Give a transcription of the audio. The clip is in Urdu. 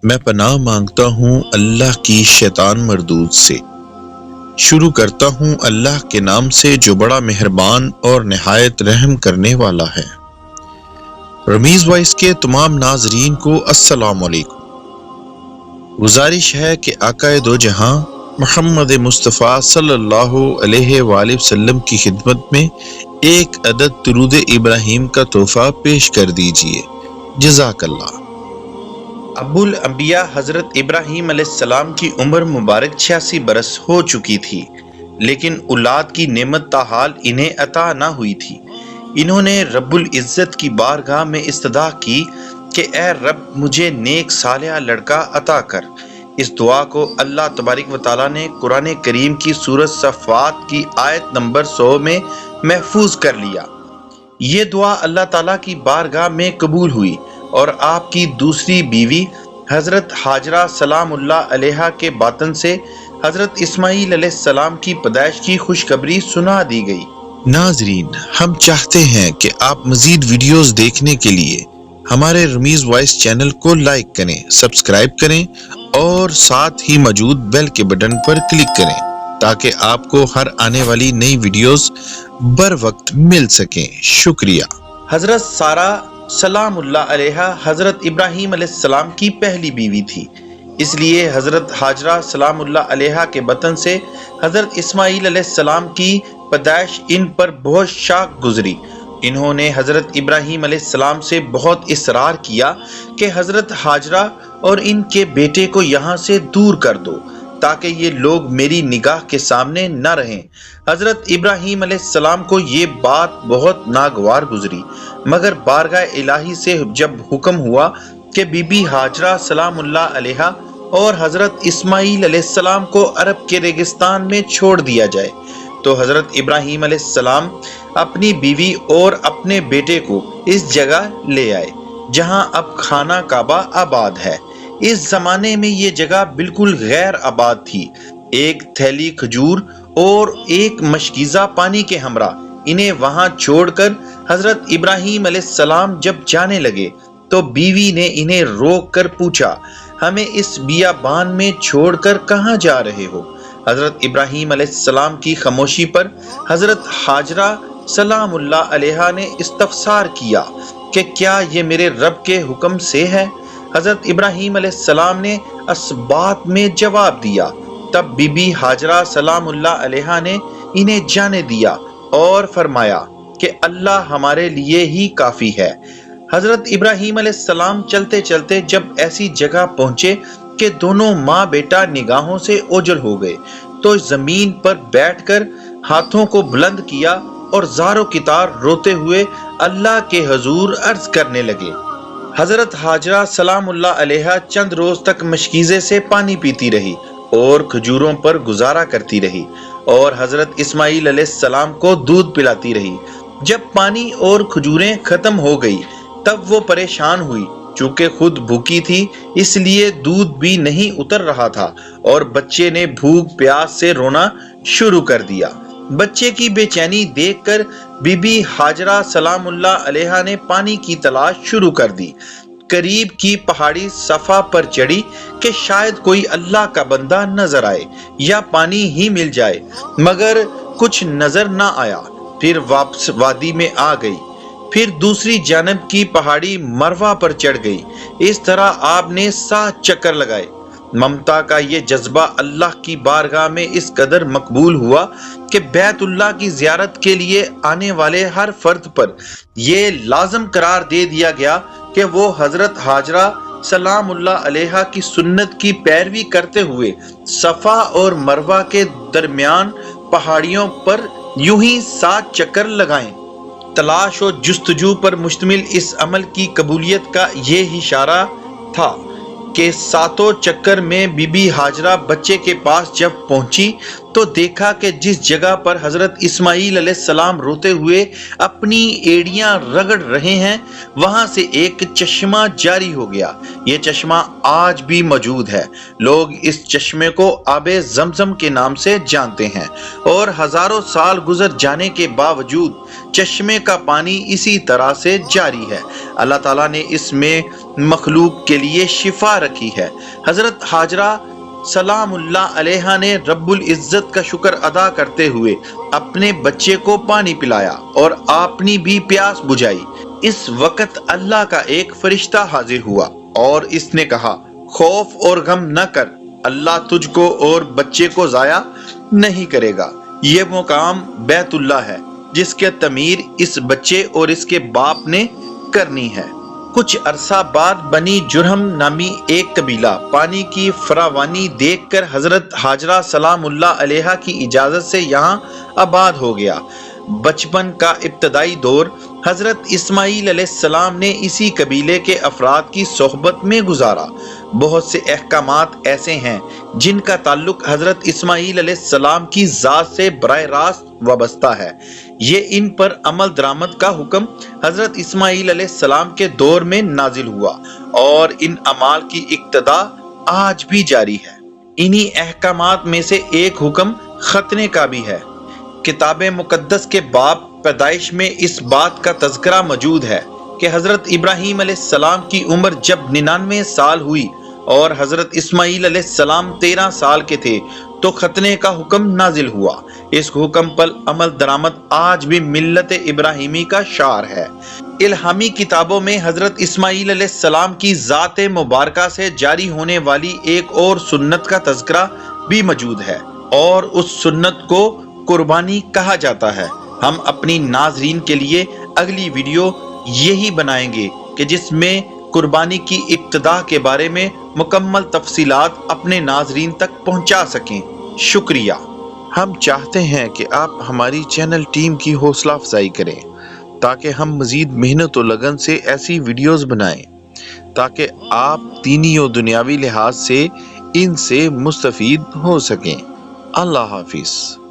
میں پناہ مانگتا ہوں اللہ کی شیطان مردود سے۔ شروع کرتا ہوں اللہ کے نام سے جو بڑا مہربان اور نہایت رحم کرنے والا ہے۔ رمیز وائس کے تمام ناظرین کو السلام علیکم۔ گزارش ہے کہ آقا دو جہاں محمد مصطفیٰ صلی اللہ علیہ وآلہ وسلم کی خدمت میں ایک عدد درود ابراہیم کا تحفہ پیش کر دیجئے۔ جزاک اللہ۔ ابو الانبیاء حضرت ابراہیم علیہ السلام کی عمر مبارک 86 برس ہو چکی تھی، لیکن اولاد کی نعمت تاحال انہیں عطا نہ ہوئی تھی۔ انہوں نے رب العزت کی بارگاہ میں استدعا کی کہ اے رب مجھے نیک صالح لڑکا عطا کر۔ اس دعا کو اللہ تبارک و تعالیٰ نے قرآن کریم کی سورۃ صفات کی آیت نمبر 100 میں محفوظ کر لیا۔ یہ دعا اللہ تعالیٰ کی بارگاہ میں قبول ہوئی اور آپ کی دوسری بیوی حضرت ہاجرہ سلام اللہ علیہا کے باطن سے حضرت اسماعیل علیہ السلام کی پیدائش کی خوشخبری سنا دی گئی۔ ناظرین، ہم چاہتے ہیں کہ آپ مزید ویڈیوز دیکھنے کے لیے ہمارے رمیز وائس چینل کو لائک کریں، سبسکرائب کریں اور ساتھ ہی موجود بیل کے بٹن پر کلک کریں تاکہ آپ کو ہر آنے والی نئی ویڈیوز بر وقت مل سکیں۔ شکریہ۔ حضرت سارہ سلام اللہ علیہا حضرت ابراہیم علیہ السلام کی پہلی بیوی تھی، اس لیے حضرت ہاجرہ سلام اللہ علیہا کے بطن سے حضرت اسماعیل علیہ السلام کی پیدائش ان پر بہت شاق گزری۔ انہوں نے حضرت ابراہیم علیہ السلام سے بہت اصرار کیا کہ حضرت ہاجرہ اور ان کے بیٹے کو یہاں سے دور کر دو تاکہ یہ لوگ میری نگاہ کے سامنے نہ رہیں۔ حضرت ابراہیم علیہ السلام کو یہ بات بہت ناگوار گزری، مگر بارگاہ الہی سے جب حکم ہوا کہ بی بی ہاجرہ سلام اللہ علیہا اور حضرت اسماعیل علیہ السلام کو عرب کے ریگستان میں چھوڑ دیا جائے تو حضرت ابراہیم علیہ السلام اپنی بیوی اور اپنے بیٹے کو اس جگہ لے آئے جہاں اب خانہ کعبہ آباد ہے۔ اس زمانے میں یہ جگہ بالکل غیر آباد تھی۔ ایک تھیلی کھجور اور ایک مشکیزہ پانی کے ہمراہ انہیں وہاں چھوڑ کر حضرت ابراہیم علیہ السلام جب جانے لگے تو بیوی نے انہیں روک کر پوچھا، ہمیں اس بیابان میں چھوڑ کر کہاں جا رہے ہو؟ حضرت ابراہیم علیہ السلام کی خاموشی پر حضرت ہاجرہ سلام اللہ علیہا نے استفسار کیا کہ کیا یہ میرے رب کے حکم سے ہے؟ حضرت ابراہیم علیہ السلام نے اسبات میں جواب دیا۔ تب بی بی ہاجرہ سلام اللہ علیہا نے انہیں جانے دیا اور فرمایا کہ اللہ ہمارے لیے ہی کافی ہے۔ حضرت ابراہیم علیہ السلام چلتے چلتے جب ایسی جگہ پہنچے کہ دونوں ماں بیٹا نگاہوں سے اوجھل ہو گئے تو زمین پر بیٹھ کر ہاتھوں کو بلند کیا اور زار و کتار روتے ہوئے اللہ کے حضور عرض کرنے لگے۔ حضرت ہاجرہ سلام اللہ علیہا چند روز تک مشکیزے سے پانی پیتی رہی اور کھجوروں پر گزارا کرتی رہی اور حضرت اسماعیل علیہ السلام کو دودھ پلاتی رہی۔ جب پانی اور کھجوریں ختم ہو گئی تب وہ پریشان ہوئی، چونکہ خود بھوکی تھی اس لیے دودھ بھی نہیں اتر رہا تھا اور بچے نے بھوک پیاس سے رونا شروع کر دیا۔ بچے کی بے چینی دیکھ کر بی بی ہاجرہ سلام اللہ علیہا نے پانی کی تلاش شروع کر دی۔ قریب کی پہاڑی صفا پر چڑھی کہ شاید کوئی اللہ کا بندہ نظر آئے یا پانی ہی مل جائے، مگر کچھ نظر نہ آیا۔ پھر واپس وادی میں آ گئی، پھر دوسری جانب کی پہاڑی مروہ پر چڑھ گئی۔ اس طرح آپ نے 7 چکر لگائے۔ ممتا کا یہ جذبہ اللہ کی بارگاہ میں اس قدر مقبول ہوا کہ بیت اللہ کی زیارت کے لیے آنے والے ہر فرد پر یہ لازم قرار دے دیا گیا کہ وہ حضرت ہاجرہ سلام اللہ علیہا کی سنت کی پیروی کرتے ہوئے صفا اور مروہ کے درمیان پہاڑیوں پر یوں ہی 7 چکر لگائیں۔ تلاش و جستجو پر مشتمل اس عمل کی قبولیت کا یہ اشارہ تھا کہ 7 چکر میں بی بی ہاجرہ بچے کے پاس جب پہنچی تو دیکھا کہ جس جگہ پر حضرت اسماعیل علیہ السلام روتے ہوئے اپنی ایڑیاں رگڑ رہے ہیں وہاں سے ایک چشمہ جاری ہو گیا۔ یہ چشمہ آج بھی موجود ہے۔ لوگ اس چشمے کو آب زمزم کے نام سے جانتے ہیں اور ہزاروں سال گزر جانے کے باوجود چشمے کا پانی اسی طرح سے جاری ہے۔ اللہ تعالیٰ نے اس میں مخلوق کے لیے شفا رکھی ہے۔ حضرت ہاجرہ سلام اللہ علیہا نے رب العزت کا شکر ادا کرتے ہوئے اپنے بچے کو پانی پلایا اور اپنی بھی پیاس بجھائی۔ اس وقت اللہ کا ایک فرشتہ حاضر ہوا اور اس نے کہا، خوف اور غم نہ کر، اللہ تجھ کو اور بچے کو ضائع نہیں کرے گا۔ یہ مقام بیت اللہ ہے جس کے تعمیر اس بچے اور اس کے باپ نے کرنی ہے۔ کچھ عرصہ بعد بنی جرہم نامی ایک قبیلہ پانی کی فراوانی دیکھ کر حضرت ہاجرہ سلام اللہ علیہا کی اجازت سے یہاں آباد ہو گیا۔ بچپن کا ابتدائی دور حضرت اسماعیل علیہ السلام نے اسی قبیلے کے افراد کی صحبت میں گزارا۔ بہت سے احکامات ایسے ہیں جن کا تعلق حضرت اسماعیل علیہ السلام کی ذات سے براہ راست وابستہ ہے۔ یہ ان پر عمل درآمد کا حکم حضرت اسماعیل علیہ السلام کے دور میں نازل ہوا اور ان اعمال کی اقتدا آج بھی جاری ہے۔ انہی احکامات میں سے ایک حکم ختنے کا بھی ہے۔ کتاب مقدس کے باب پیدائش میں اس بات کا تذکرہ موجود ہے کہ حضرت ابراہیم علیہ السلام کی عمر جب 99 سال ہوئی اور حضرت اسماعیل علیہ السلام 13 سال کے تھے تو ختنے کا حکم نازل ہوا۔ اس حکم پر عمل درآمد آج بھی ملت ابراہیمی کا شعار ہے۔ الہامی کتابوں میں حضرت اسماعیل علیہ السلام کی ذات مبارکہ سے جاری ہونے والی ایک اور سنت کا تذکرہ بھی موجود ہے اور اس سنت کو قربانی کہا جاتا ہے۔ ہم اپنی ناظرین کے لیے اگلی ویڈیو یہی بنائیں گے کہ جس میں قربانی کی ابتدا کے بارے میں مکمل تفصیلات اپنے ناظرین تک پہنچا سکیں۔ شکریہ۔ ہم چاہتے ہیں کہ آپ ہماری چینل ٹیم کی حوصلہ افزائی کریں تاکہ ہم مزید محنت و لگن سے ایسی ویڈیوز بنائیں تاکہ آپ دینی و دنیاوی لحاظ سے ان سے مستفید ہو سکیں۔ اللہ حافظ۔